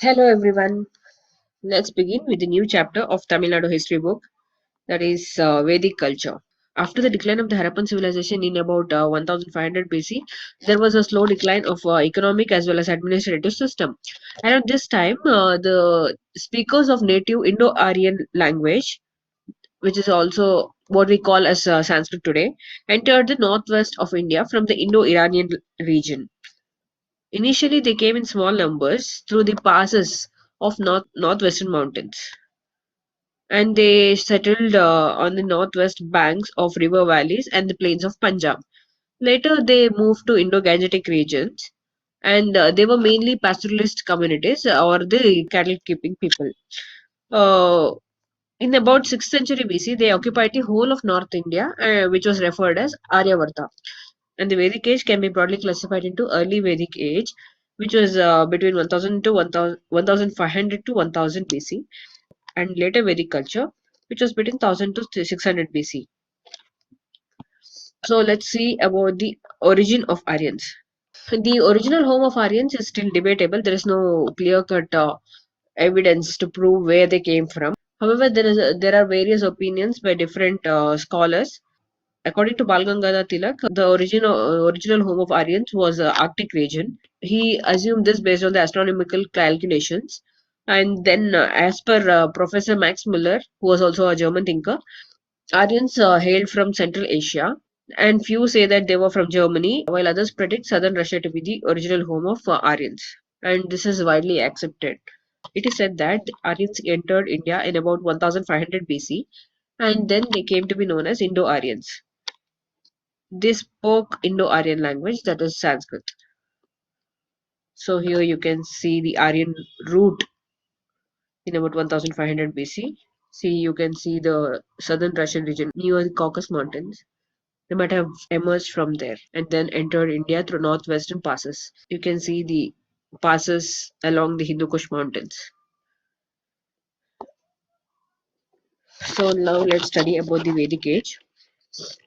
Hello everyone. Let's begin with the new chapter of Tamilnadu history book, that is Vedic culture. After the decline of the Harappan civilization in about 1500 BC, there was a slow decline of economic as well as administrative system. Around this time, the speakers of native Indo-Aryan language, which is also what we call as Sanskrit today, entered the northwest of India from the Indo-Iranian region. Initially, they came in small numbers through the passes of northwestern mountains, and they settled on the northwest banks of river valleys and the plains of Punjab. Later, they moved to Indo-Gangetic regions, and they were mainly pastoralist communities or the cattle-keeping people. Uh, in about 6th century BC, they occupied the whole of North India, which was referred as Aryavarta. And the Vedic age can be broadly classified into early Vedic age, which was between 1000 to 1500 to 1000 BC, and later Vedic culture, which was between 1000 to 600 BC. So let's see about the origin of Aryans. The original home of Aryans is still debatable. There is no clear-cut evidence to prove where they came from. However, there are various opinions by different scholars. According to Balgangadhar Tilak, the original home of Aryans was Arctic region. He assumed this based on the astronomical calculations. And then, as per Professor Max Muller, who was also a German thinker, Aryans hailed from Central Asia, and few say that they were from Germany, while others predict southern Russia to be the original home of Aryans. And this is widely accepted. It is said that Aryans entered India in about 1500 BC, and then they came to be known as Indo-Aryans. They spoke Indo-Aryan language, that is Sanskrit. So here you can see the Aryan root in about 1500 BC. See, you can see the southern Russian region near the Caucasus Mountains. They might have emerged from there and then entered India through northwestern passes. You can see the passes along the Hindu Kush mountains. So now let's study about the Vedic age.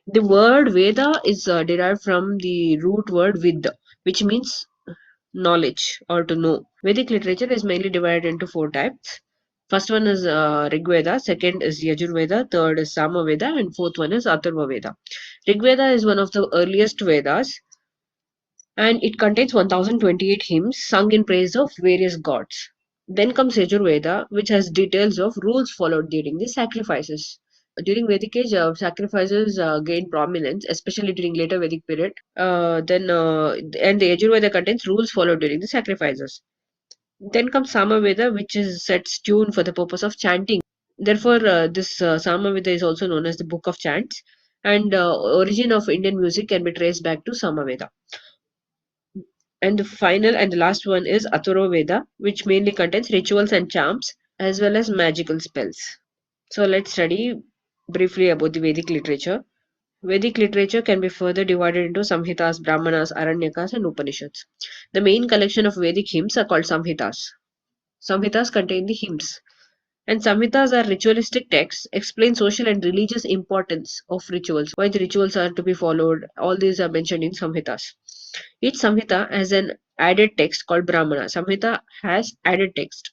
The word Veda is derived from the root word Vid, which means knowledge or to know. Vedic literature is mainly divided into four types. First one is Rig Veda, second is Yajurveda, third is Samaveda, and fourth one is Atharva Veda. Rig Veda is one of the earliest Vedas, and it contains 1028 hymns sung in praise of various gods. Then comes Yajurveda, which has details of rules followed during the sacrifices. During Vedic age, sacrifices gained prominence, especially during later Vedic period. And the Yajurveda contains rules followed during the sacrifices. Then comes Samaveda, which is sets tune for the purpose of chanting. Therefore, this Samaveda is also known as the Book of Chants, and origin of Indian music can be traced back to Samaveda. And the final and the last one is Atharva Veda, which mainly contains rituals and charms as well as magical spells. So let's study briefly about the Vedic literature. Vedic literature can be further divided into Samhitas, Brahmanas, Aranyakas, and Upanishads. The main collection of Vedic hymns are called Samhitas. Samhitas contain the hymns, and Samhitas are ritualistic texts, explain social and religious importance of rituals, why the rituals are to be followed. All these are mentioned in Samhitas. Each Samhita has an added text called Brahmana. Samhita has added text,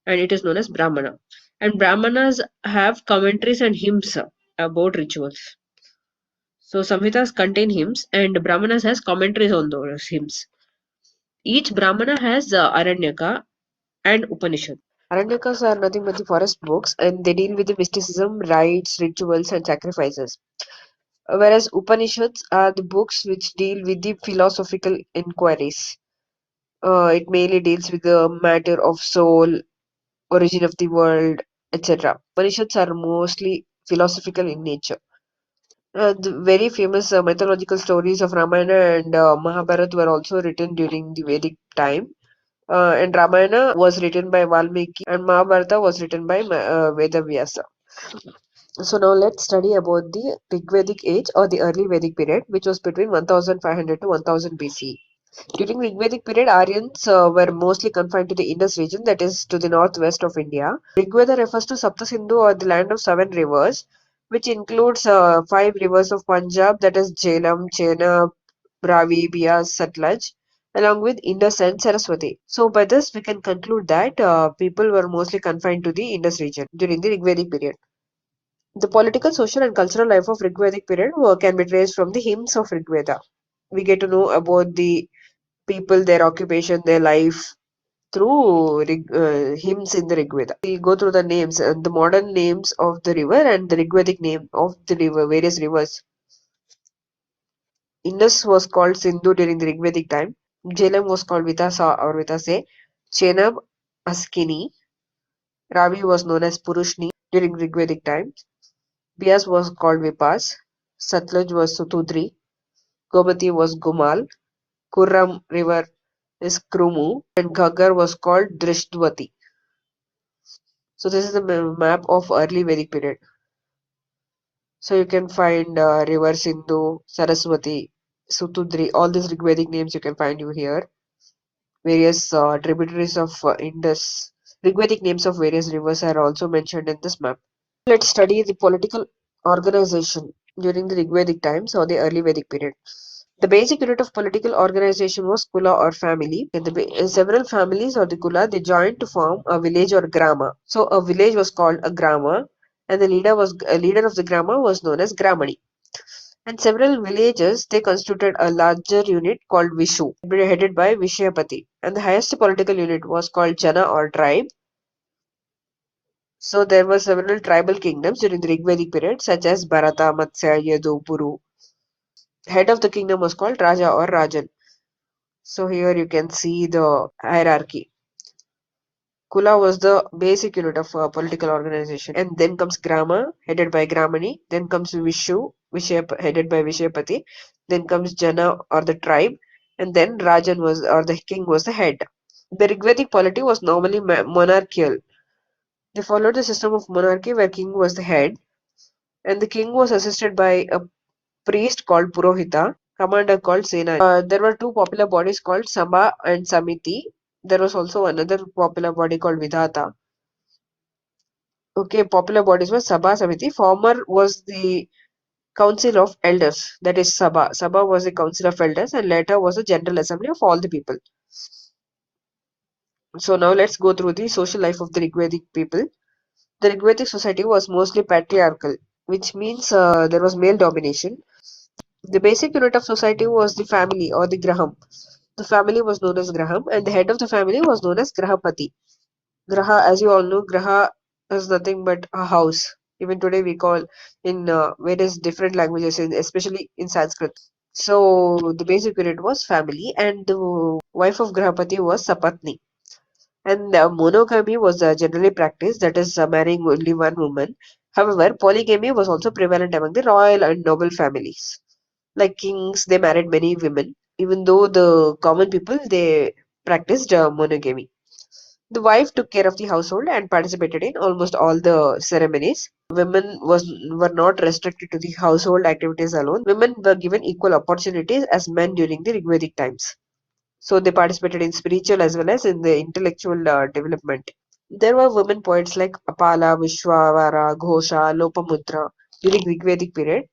and it is known as Brahmana. And Brahmanas have commentaries and hymns about rituals. So Samhitas contain hymns, and Brahmanas has commentaries on those hymns. Each Brahmana has Aranyaka and Upanishad. Aranyakas are nothing but the forest books, and they deal with the mysticism, rites, rituals, and sacrifices. Whereas Upanishads are the books which deal with the philosophical inquiries. It mainly deals with the matter of soul, origin of the world, etc. Upanishads are mostly philosophical in nature. The very famous mythological stories of Ramayana and Mahabharata were also written during the Vedic time. And Ramayana was written by Valmiki, and Mahabharata was written by Vedavyasa. So now let's study about the Rigvedic age or the early Vedic period, which was between 1500 to 1000 BC. During Rigvedic period, Aryans were mostly confined to the Indus region, that is to the northwest of India. Rigveda refers to Sapta Sindhu or the land of seven rivers, which includes five rivers of Punjab, that is Jhelum, Chenab, Ravi, Bias, Satluj, along with Indus and Saraswati. So by this we can conclude that people were mostly confined to the Indus region during the Rigvedic period. The political, social and cultural life of Rigvedic period can be traced from the hymns of Rigveda. We get to know about the people, their occupation, their life through hymns in the Rigveda. We go through the names, the modern names of the river and the Rigvedic name of the river, various rivers. Indus was called Sindhu during the Rigvedic time. Jhelum was called Vitasa or Vitase. Chenab Askini. Ravi was known as Purushni during Rigvedic times. Bias was called Vipas. Satluj was Sutudri. Gomati was Gumal. Kurram river is Krumu. And Ghaggar was called Drishdwati. So this is the map of early Vedic period. So you can find river Sindhu, Saraswati, Sutudri, all these Rigvedic names you can find you here. Various tributaries of Indus. Rigvedic names of various rivers are also mentioned in this map. Let's study the political organization during the Rigvedic times or the early Vedic period. The basic unit of political organization was kula or family. In several families or the kula, they joined to form a village or grama. So a village was called a grama, and the leader of the grama was known as Gramani. And several villages, they constituted a larger unit called Vishu, headed by Vishayapati. And the highest political unit was called Jana or tribe. So there were several tribal kingdoms during the Rigvedic period, such as Bharata, Matsya, Yadu, Puru. Head of the kingdom was called Raja or Rajan. So here you can see the hierarchy. Kula was the basic unit of political organization. And then comes Grama, headed by Gramani. Then comes Vishu, headed by Vishayapati. Then comes Jana or the tribe. And then Rajan was, or the king was the head. The Rigvedic polity was normally monarchical. They followed the system of monarchy where king was the head. And the king was assisted by a priest called Purohita, commander called Sena. There were two popular bodies called Sabha and Samiti. There was also another popular body called Vidhata. Okay, popular bodies were Sabha, Samiti. Former was the Council of Elders, that is Sabha. Sabha was the Council of Elders, and later was the General Assembly of all the people. So now let's go through the social life of the Rigvedic people. The Rigvedic society was mostly patriarchal, which means there was male domination. The basic unit of society was the family or the Graham. The family was known as Graham, and the head of the family was known as Grahapati. Graha, as you all know, Graha is nothing but a house. Even today, we call in various different languages, especially in Sanskrit. So the basic unit was family, and the wife of Grahapati was Sapatni. And monogamy was generally practiced, that is, marrying only one woman. However, polygamy was also prevalent among the royal and noble families. Like kings, they married many women, even though the common people, they practiced monogamy. The wife took care of the household and participated in almost all the ceremonies. Women were not restricted to the household activities alone. Women were given equal opportunities as men during the Rigvedic times. So they participated in spiritual as well as in the intellectual development. There were women poets like Apala, Vishwavara, Ghosha, Lopamudra during Rigvedic period.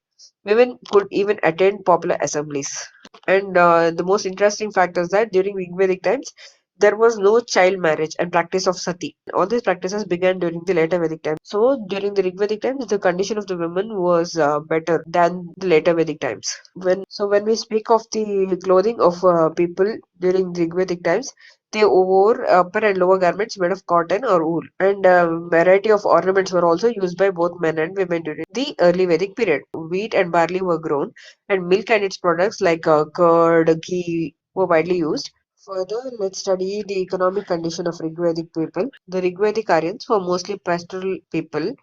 Women could even attend popular assemblies. And the most interesting fact is that during Rigvedic times, there was no child marriage and practice of sati. All these practices began during the later Vedic times. So during the Rigvedic times, the condition of the women was better than the later Vedic times. When we speak of the clothing of people during the Rigvedic times, they wore upper and lower garments made of cotton or wool, and a variety of ornaments were also used by both men and women during the early Vedic period. Wheat and barley were grown, and milk and its products like curd, ghee were widely used. Further, let's study the economic condition of Rigvedic people. The Rigvedic Aryans were mostly pastoral people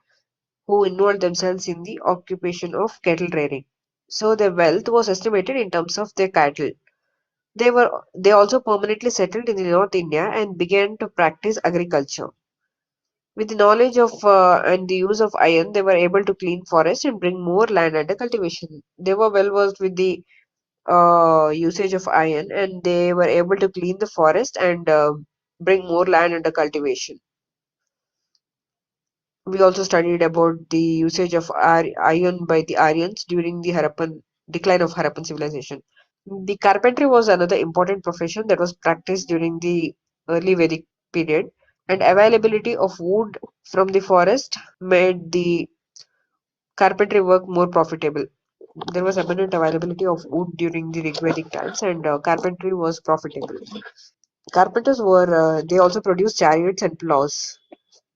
who involved themselves in the occupation of cattle rearing. So their wealth was estimated in terms of their cattle. They also permanently settled in the North India and began to practice agriculture. With the knowledge of and the use of iron, they were able to clean forests and bring more land under cultivation. They were well versed with the usage of iron, and they were able to clean the forest and bring more land under cultivation. We also studied about the usage of iron by the Aryans during the Harappan decline of Harappan civilization. The carpentry was another important profession that was practiced during the early Vedic period, and availability of wood from the forest made the carpentry work more profitable. There was abundant availability of wood during the Rigvedic times, and carpentry was profitable. Carpenters they also produced chariots and plows.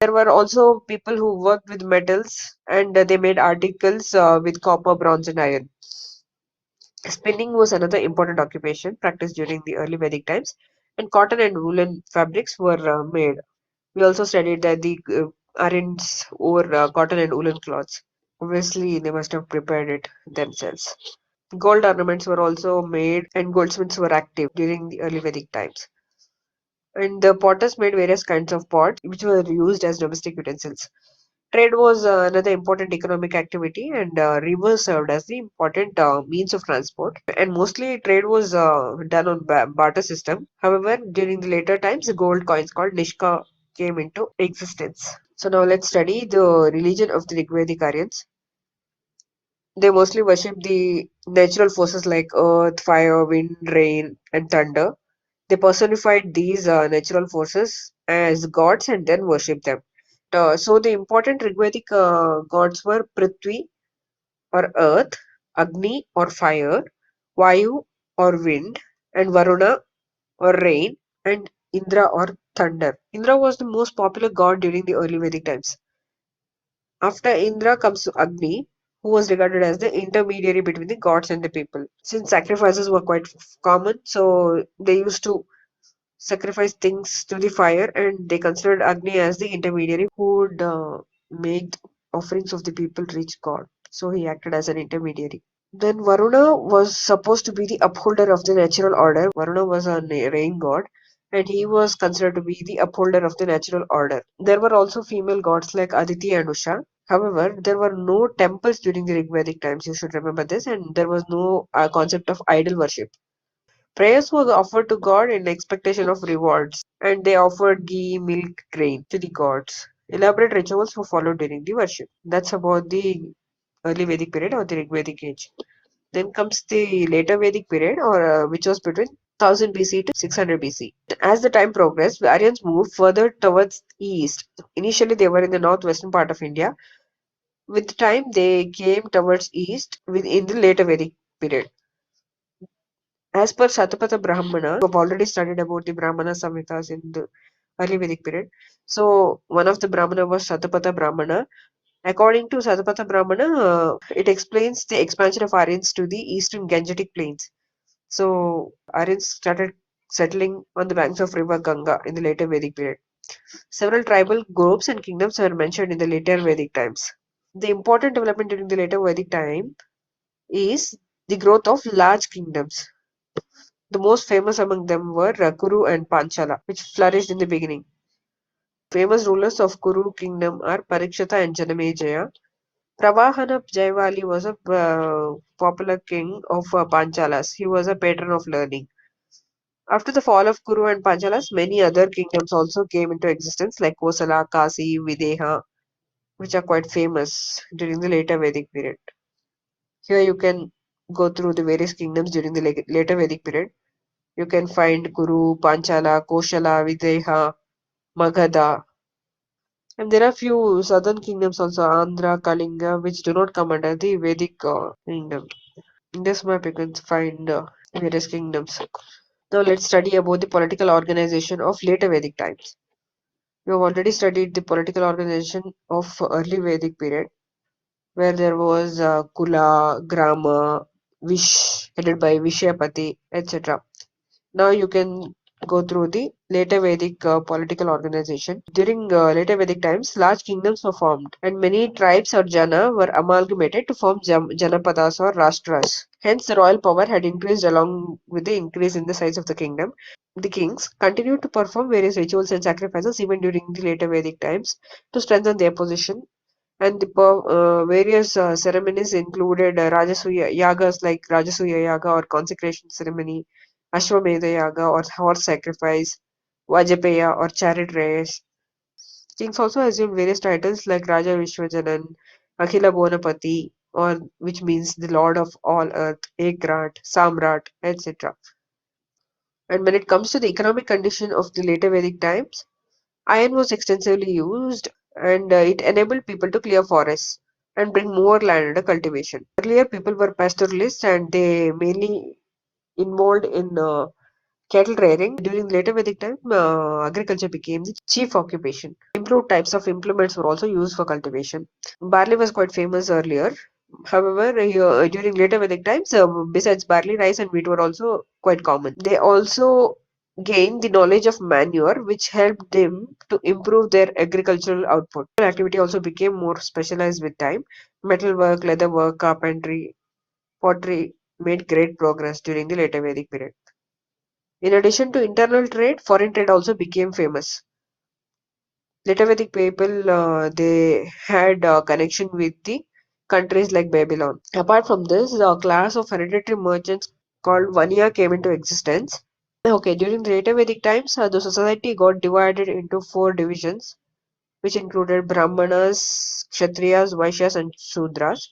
There were also people who worked with metals, and they made articles with copper, bronze, and iron. Spinning was another important occupation practiced during the early Vedic times, and cotton and woolen fabrics were made. We also studied that the Aryans wore cotton and woolen cloths. Obviously, they must have prepared it themselves. Gold ornaments were also made, and goldsmiths were active during the early Vedic times. And the potters made various kinds of pots, which were used as domestic utensils. Trade was another important economic activity, and rivers served as the important means of transport. And mostly trade was done on barter system. However, during the later times, the gold coins called Nishka came into existence. So now let's study the religion of the Rigvedic Aryans. They mostly worship the natural forces like earth, fire, wind, rain, and thunder. They personified these natural forces as gods and then worshipped them. So the important Rigvedic gods were Prithvi or earth, Agni or fire, Vayu or wind, and Varuna or rain, and Indra or thunder. Indra was the most popular god during the early Vedic times. After Indra comes Agni, who was regarded as the intermediary between the gods and the people. Since sacrifices were quite common, so they used to sacrifice things to the fire, and they considered Agni as the intermediary who would make offerings of the people reach God. So he acted as an intermediary. Then Varuna was supposed to be the upholder of the natural order. Varuna was a rain god, and he was considered to be the upholder of the natural order. There were also female gods like Aditi and Usha. However, there were no temples during the Rigvedic times, you should remember this, and there was no concept of idol worship. Prayers were offered to God in expectation of rewards, and they offered ghee, milk, grain to the gods. Elaborate rituals were followed during the worship. That's about the early Vedic period or the Rigvedic age. Then comes the later Vedic period, or which was between 1000 BC to 600 BC. As the time progressed, the Aryans moved further towards east. Initially, they were in the northwestern part of India. With time, they came towards east in the later Vedic period. As per Satapatha Brahmana, we've already studied about the Brahmana Samhitas in the early Vedic period. So, one of the Brahmana was Satapatha Brahmana. According to Satapatha Brahmana, it explains the expansion of Aryans to the eastern Gangetic plains. So, Aryans started settling on the banks of river Ganga in the later Vedic period. Several tribal groups and kingdoms were mentioned in the later Vedic times. The important development during the later Vedic time is the growth of large kingdoms. The most famous among them were Kuru and Panchala, which flourished in the beginning. Famous rulers of Kuru kingdom are Parikshita and Janamejaya. Pravahana Jaivali was a popular king of Panchalas. He was a patron of learning. After the fall of Kuru and Panchalas, many other kingdoms also came into existence like Kosala, Kasi, Videha, which are quite famous during the later Vedic period. Here you can go through the various kingdoms during the later Vedic period. You can find Kuru, Panchala, Koshala, Videha, Magadha. And there are few southern kingdoms also, Andhra, Kalinga, which do not come under the Vedic kingdom. In this map, you can find various kingdoms. Now, let's study about the political organization of later Vedic times. We have already studied the political organization of early Vedic period, where there was Kula, Grama, headed by Vishyapati, etc. Now you can go through the later Vedic political organization. During later Vedic times, large kingdoms were formed, and many tribes or jana were amalgamated to form janapadas or rastras. Hence, the royal power had increased along with the increase in the size of the kingdom. The kings continued to perform various rituals and sacrifices even during the later Vedic times to strengthen their position, and the various ceremonies included Rajasuya yagas like Rajasuya yaga or consecration ceremony, Ashwamedha yaga or horse sacrifice, Vajapeya or chariot race. Kings also assumed various titles like Raja Vishwajanan, Akhila Bonapati, or which means the Lord of all earth, Ekrat, Samrat, etc. And when it comes to the economic condition of the later Vedic times, iron was extensively used and it enabled people to clear forests and bring more land under cultivation. Earlier, people were pastoralists and they mainly involved in cattle rearing. During later Vedic time, agriculture became the chief occupation. Improved types of implements were also used for cultivation. Barley was quite famous earlier. However, during later Vedic times, besides barley, rice and wheat were also quite common. They also gained the knowledge of manure, which helped them to improve their agricultural output. Activity also became more specialized with time. Metalwork, leatherwork, carpentry, pottery made great progress during the later Vedic period. In addition to internal trade, foreign trade also became famous. Later Vedic people they had a connection with the countries like Babylon. Apart from this, a class of hereditary merchants called Vanya came into existence. Okay, during the later Vedic times, the society got divided into four divisions, which included Brahmanas, Kshatriyas, Vaishyas, and Shudras.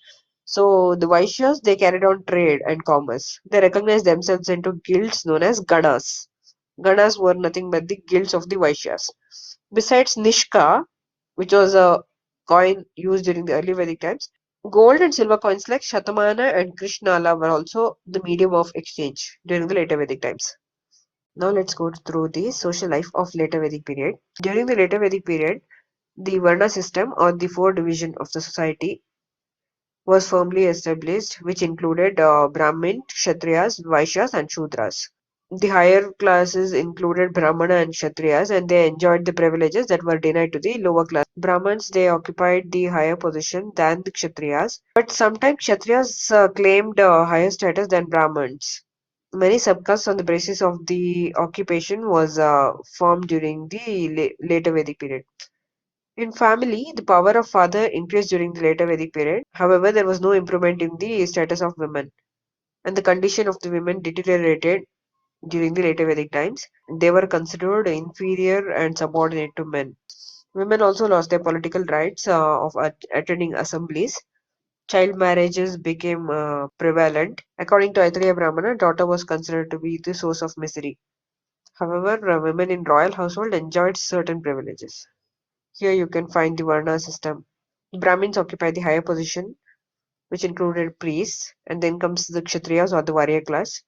So the Vaishyas they carried on trade and commerce. They recognized themselves into guilds known as Ganas. Ganas were nothing but the guilds of the Vaishyas. Besides Nishka, which was a coin used during the early Vedic times, gold and silver coins like Shatamana and Krishnala were also the medium of exchange during the later Vedic times. Now let's go through the social life of later Vedic period. During the later Vedic period, the Varna system or the four division of the society was firmly established, which included Brahmin, Kshatriyas, Vaishyas, and Shudras. The higher classes included Brahmana and Kshatriyas, and they enjoyed the privileges that were denied to the lower class. Brahmins they occupied the higher position than the Kshatriyas, but sometimes Kshatriyas claimed higher status than Brahmins. Many subcastes on the basis of the occupation was formed during the later Vedic period. In family, the power of father increased during the later Vedic period. However, there was no improvement in the status of women, and the condition of the women deteriorated during the later Vedic times. They were considered inferior and subordinate to men. Women also lost their political rights of attending assemblies. Child marriages became prevalent. According to Aitareya Brahmana, daughter was considered to be the source of misery. However, women in royal household enjoyed certain privileges. Here you can find the Varna system. Brahmins occupy the higher position, which included priests, and then comes the Kshatriyas or the warrior class.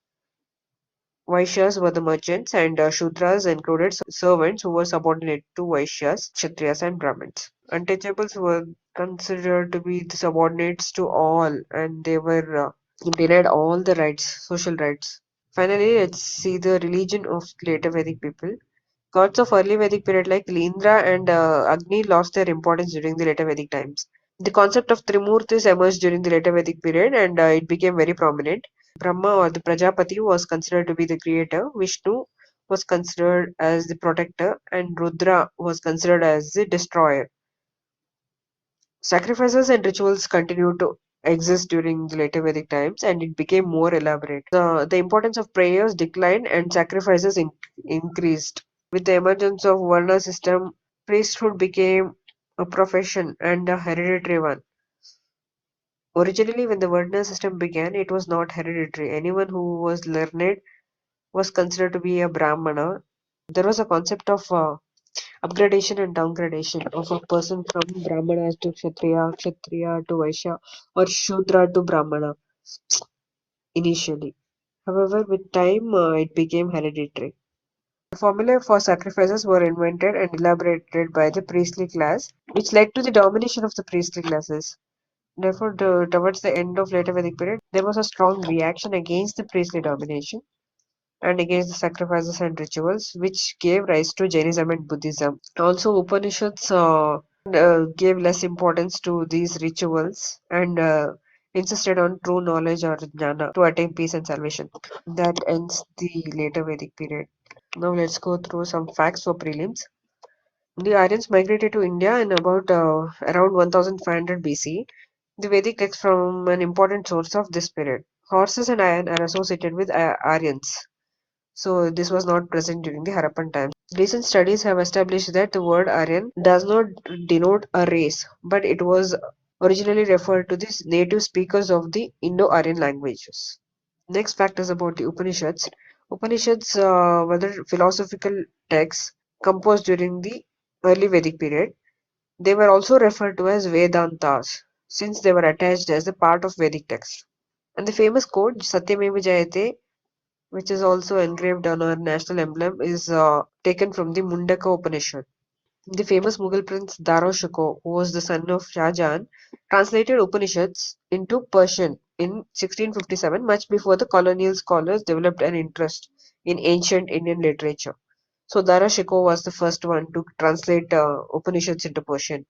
Vaishyas were the merchants, and Shudras included servants who were subordinate to Vaishyas, Kshatriyas, and Brahmins. Untouchables were considered to be the subordinates to all, and they were denied all the rights, social rights. Finally, let's see the religion of later Vedic people. Gods of early Vedic period like Indra and Agni lost their importance during the later Vedic times. The concept of Trimurtis emerged during the later Vedic period and it became very prominent. Brahma or the Prajapati was considered to be the creator, Vishnu was considered as the protector, and Rudra was considered as the destroyer. Sacrifices and rituals continued to exist during the later Vedic times and it became more elaborate. The importance of prayers declined and sacrifices increased. With the emergence of Varna system, priesthood became a profession and a hereditary one. Originally, when the Varna system began, it was not hereditary. Anyone who was learned was considered to be a Brahmana. There was a concept of upgradation and downgradation of a person from Brahmana to Kshatriya, Kshatriya to Vaishya, or Shudra to Brahmana initially. However, with time, it became hereditary. The formulae for sacrifices were invented and elaborated by the priestly class, which led to the domination of the priestly classes. Therefore, towards the end of later Vedic period, there was a strong reaction against the priestly domination and against the sacrifices and rituals, which gave rise to Jainism and Buddhism. Also, Upanishads gave less importance to these rituals and insisted on true knowledge or jnana to attain peace and salvation. That ends the later Vedic period. Now let's go through some facts for prelims. The Aryans migrated to India in about around 1500 BC. The Vedic texts from an important source of this period. Horses and iron are associated with Aryans. So this was not present during the Harappan times. Recent studies have established that the word Aryan does not denote a race, but it was originally referred to the native speakers of the Indo-Aryan languages. Next fact is about the Upanishads. Upanishads were the philosophical texts composed during the early Vedic period. They were also referred to as Vedantas, since they were attached as a part of Vedic text. And the famous quote, Satyameva Jayate, which is also engraved on our national emblem, is taken from the Mundaka Upanishad. The famous Mughal prince Dara Shikoh, who was the son of Shah Jahan, translated Upanishads into Persian in 1657, much before the colonial scholars developed an interest in ancient Indian literature. So Dara Shikoh was the first one to translate Upanishads into Persian.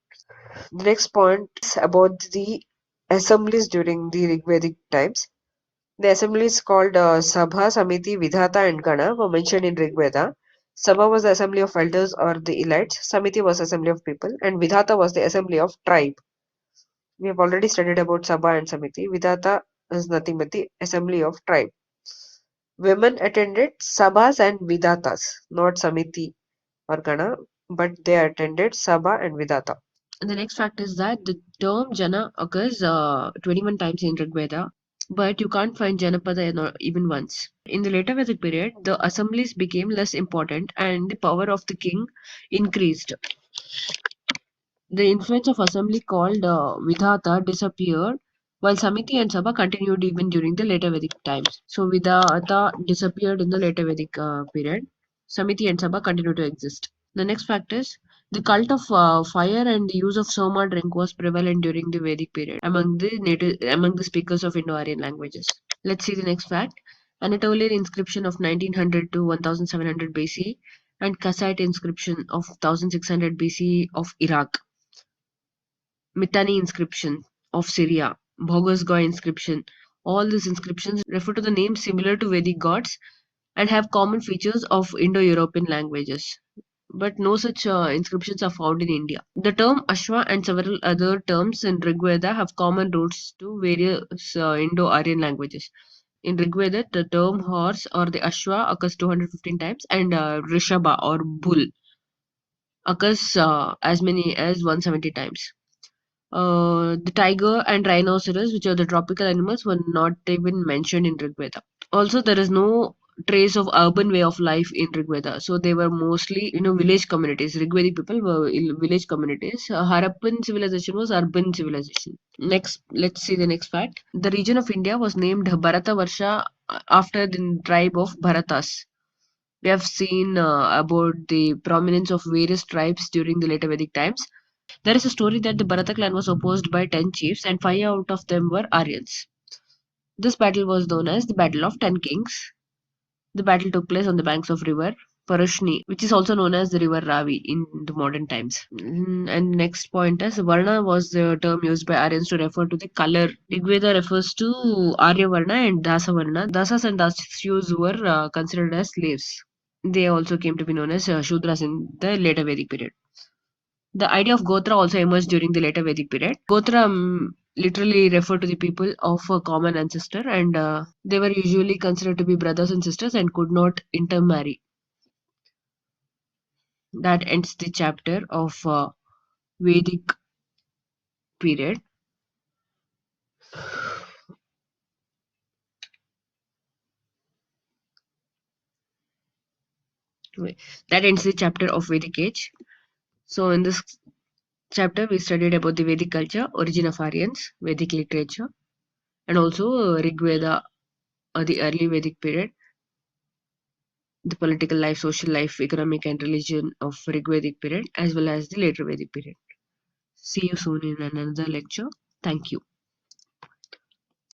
The next point is about the assemblies during the Rigvedic times. The assemblies called Sabha, Samiti, Vidhata, and Gana were mentioned in Rigveda. Sabha was the assembly of elders or the elites, Samiti was the assembly of people, and Vidhata was the assembly of tribe. We have already studied about Sabha and Samiti. Vidhata is nothing but the assembly of tribe. Women attended Sabhas and Vidhatas, not Samiti or Gana, but they attended Sabha and Vidhata. And the next fact is that the term Jana occurs 21 times in Rigveda, but you can't find Janapada even once. In the later Vedic period, the assemblies became less important and the power of the king increased. The influence of assembly called Vidhata disappeared, while Samiti and Sabha continued even during the later Vedic times. So Vidhata disappeared in the later Vedic period. Samiti and Sabha continued to exist. The next fact is the cult of fire and the use of soma drink was prevalent during the Vedic period among the speakers of Indo-Aryan languages. Let's see the next fact. Anatolian inscription of 1900 to 1700 BC and Kassite inscription of 1600 BC of Iraq. Mitanni inscription of Syria, Bogosgoy inscription. All these inscriptions refer to the names similar to Vedic gods and have common features of Indo-European languages. But no such inscriptions are found in India. The term Ashwa and several other terms in Rigveda have common roots to various Indo-Aryan languages. In Rigveda, the term horse or the Ashwa occurs 215 times and Rishabha or bull occurs as many as 170 times. The tiger and rhinoceros, which are the tropical animals, were not even mentioned in Rigveda. Also, there is no trace of urban way of life in Rigveda. So they were mostly, village communities. Rigvedic people were village communities. Harappan civilization was urban civilization. Next, let's see the next fact. The region of India was named Bharata Varsha after the tribe of Bharatas. We have seen about the prominence of various tribes during the later Vedic times. There is a story that the Bharata clan was opposed by 10 chiefs and 5 out of them were Aryans. This battle was known as the Battle of 10 Kings. The battle took place on the banks of river Parushni, which is also known as the river Ravi in the modern times. And next point is Varna was the term used by Aryans to refer to the color. Rigveda refers to Arya Varna and Dasa Varna. Dasas and Dasyus were considered as slaves. They also came to be known as Shudras in the later Vedic period. The idea of Gotra also emerged during the later Vedic period. Gotra literally referred to the people of a common ancestor, and they were usually considered to be brothers and sisters and could not intermarry. That ends the chapter of Vedic period. That ends the chapter of Vedic age. So in this chapter, we studied about the Vedic culture, origin of Aryans, Vedic literature, and also Rig Veda, the early Vedic period, the political life, social life, economic and religion of Rigvedic period as well as the later Vedic period. See you soon in another lecture. Thank you.